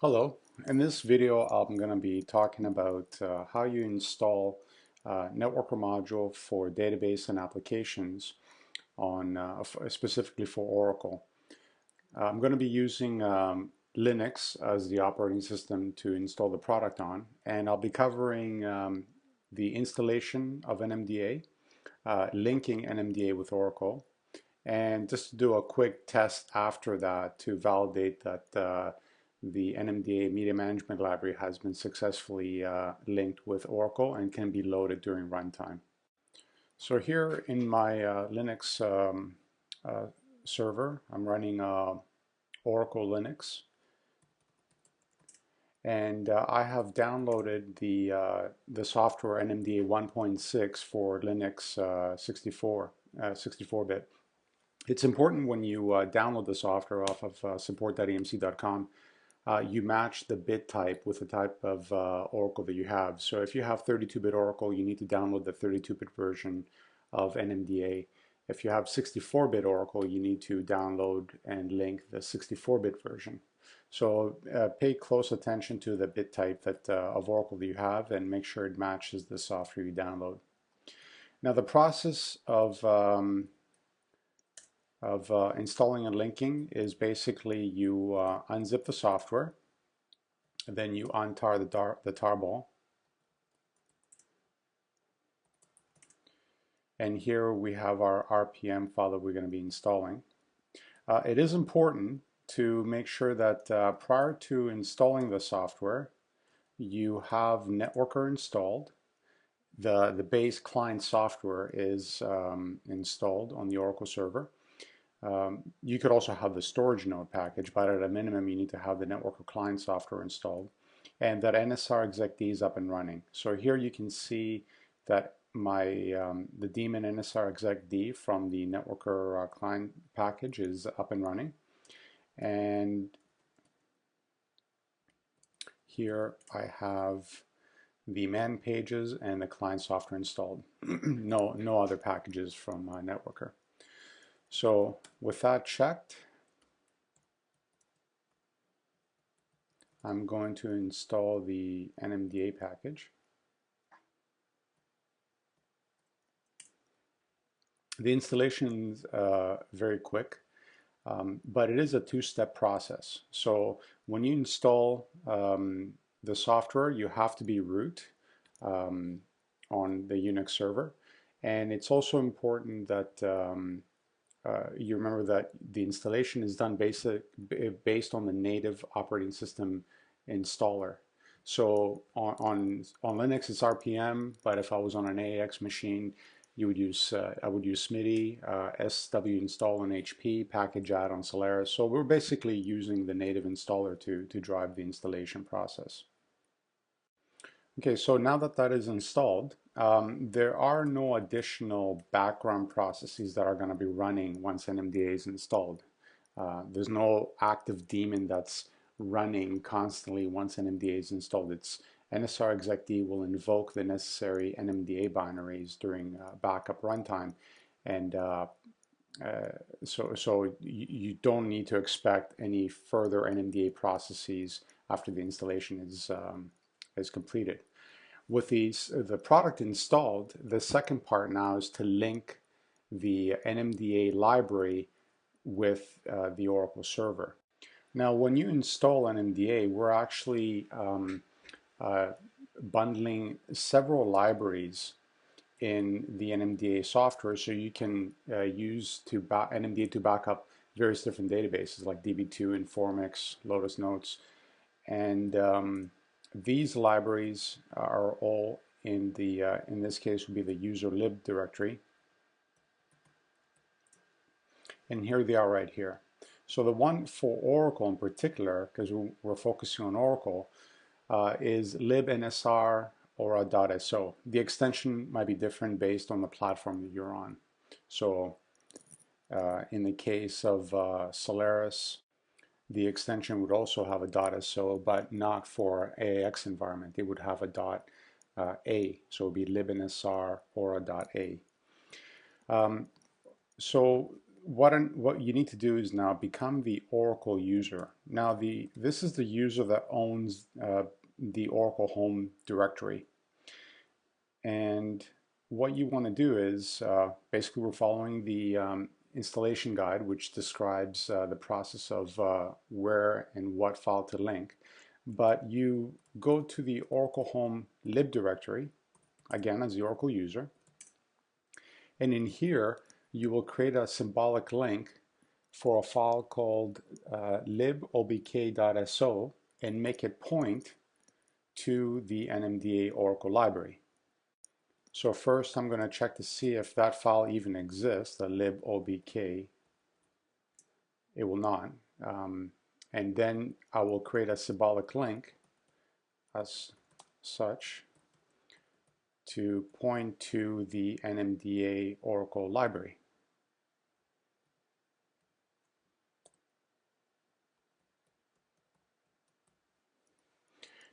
Hello, in this video I'm going to be talking about how you install a networker module for database and applications on specifically for Oracle. I'm going to be using Linux as the operating system to install the product on, and I'll be covering the installation of NMDA, linking NMDA with Oracle, and just to do a quick test after that to validate that the NMDA Media Management Library has been successfully linked with Oracle and can be loaded during runtime. So here in my Linux uh, server, I'm running Oracle Linux, and I have downloaded the software NMDA 1.6 for Linux 64-bit. It's important when you download the software off of support.emc.com, you match the bit type with the type of Oracle that you have. So if you have 32-bit Oracle, you need to download the 32-bit version of NMDA. If you have 64-bit Oracle, you need to download and link the 64-bit version. So pay close attention to the bit type of Oracle that you have and make sure it matches the software you download. Now the process of installing and linking is basically you unzip the software, then you untar the tarball, and here we have our RPM file that we're going to be installing. It is important to make sure that prior to installing the software, you have Networker installed. The base client software is installed on the Oracle server. You could also have the storage node package, but at a minimum you need to have the Networker client software installed, and that NSR execd is up and running. So here you can see that the daemon NSR execd from the Networker client package is up and running, and here I have the man pages and the client software installed. No other packages from Networker. So with that checked, I'm going to install the NMDA package. The installation is very quick, but it is a two-step process. So when you install the software, you have to be root on the Unix server. And it's also important that you remember that the installation is done based on the native operating system installer. So on Linux it's RPM, but if I was on an AIX machine, I would use SMIDI, SW install on HP, package add on Solaris. So we're basically using the native installer to drive the installation process. Okay, so now that that is installed, there are no additional background processes that are going to be running once NMDA is installed. There's no active daemon that's running constantly once NMDA is installed. It's NSR execd will invoke the necessary NMDA binaries during backup runtime, and so you don't need to expect any further NMDA processes after the installation is completed. With the product installed, the second part now is to link the NMDA library with the Oracle server. Now, when you install NMDA, we're actually bundling several libraries in the NMDA software, so you can use NMDA to back up various different databases like DB2, Informix, Lotus Notes, and these libraries are all in this case would be the user lib directory, and here they are right here. So the one for Oracle in particular, because we're focusing on Oracle, is libnsr aura.so. The extension might be different based on the platform that you're on. So in the case of Solaris, the extension would also have a .so, but not for AIX environment. It would have a .a, so it would be libnsr aura.a. So what you need to do is now become the Oracle user. Now this is the user that owns the Oracle home directory. And what you want to do is basically we're following the installation guide, which describes the process of where and what file to link. But you go to the Oracle home lib directory, again as the Oracle user, and in here you will create a symbolic link for a file called libobk.so and make it point to the NMDA Oracle library. So first I'm going to check to see if that file even exists, the libobk. It will not. And then I will create a symbolic link as such to point to the NMDA Oracle library.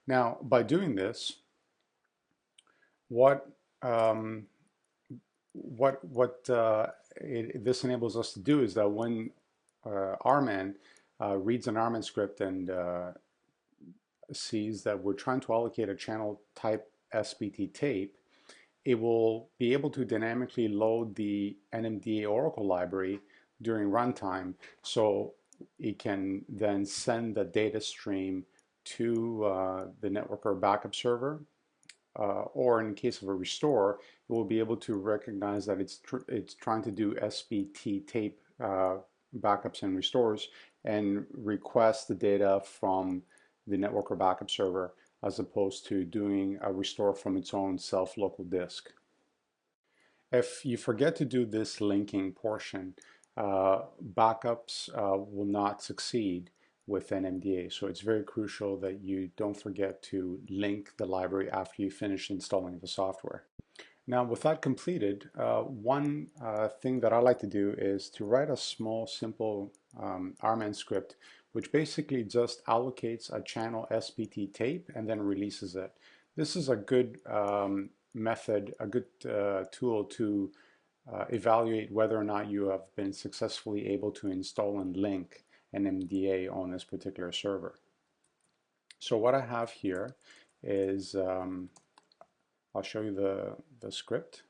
Now, by doing this, what this enables us to do is that when RMAN reads an RMAN script and sees that we're trying to allocate a channel type SBT tape, it will be able to dynamically load the NMDA Oracle library during runtime, so it can then send the data stream to the network or backup server, or in case of a restore, it will be able to recognize that it's trying to do SBT tape backups and restores and request the data from the network or backup server as opposed to doing a restore from its own self-local disk. If you forget to do this linking portion, backups will not succeed with NMDA. So it's very crucial that you don't forget to link the library after you finish installing the software. Now, with that completed, one thing that I like to do is to write a small, simple RMAN script, which basically just allocates a channel SBT tape and then releases it. This is a good method, a good tool to evaluate whether or not you have been successfully able to install and link NMDA on this particular server. So what I have here is I'll show you the script.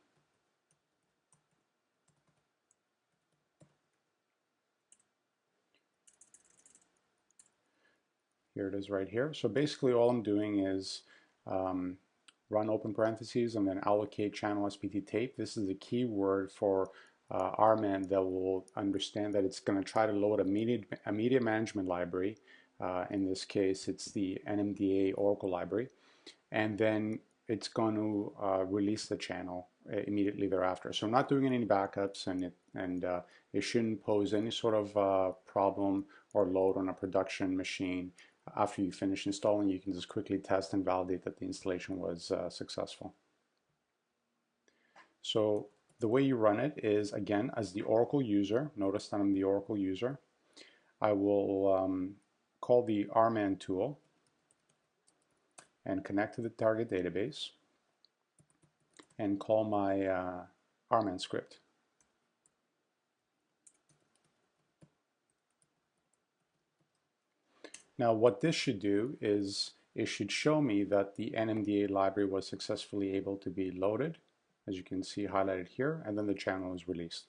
Here it is right here. So basically all I'm doing is run open parentheses and then allocate channel SBT tape. This is a keyword for RMAN that will understand that it's going to try to load a media management library. In this case, it's the NMDA Oracle library. And then it's going to release the channel immediately thereafter. So I'm not doing any backups, and it shouldn't pose any sort of problem or load on a production machine. After you finish installing, you can just quickly test and validate that the installation was successful. So the way you run it is, again, as the Oracle user. Notice that I'm the Oracle user. I will call the RMAN tool and connect to the target database and call my RMAN script. Now what this should do is it should show me that the NMDA library was successfully able to be loaded, as you can see highlighted here, and then the channel is released.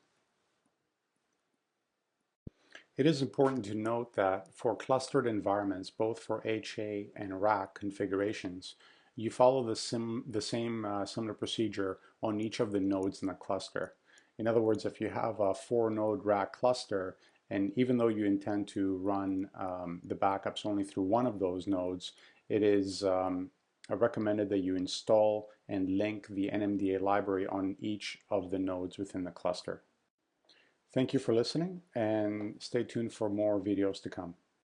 It is important to note that for clustered environments, both for HA and rack configurations, you follow the same similar procedure on each of the nodes in the cluster. In other words, if you have a 4-node rack cluster, and even though you intend to run the backups only through one of those nodes, it is recommended that you install and link the NMDA library on each of the nodes within the cluster. Thank you for listening, and stay tuned for more videos to come.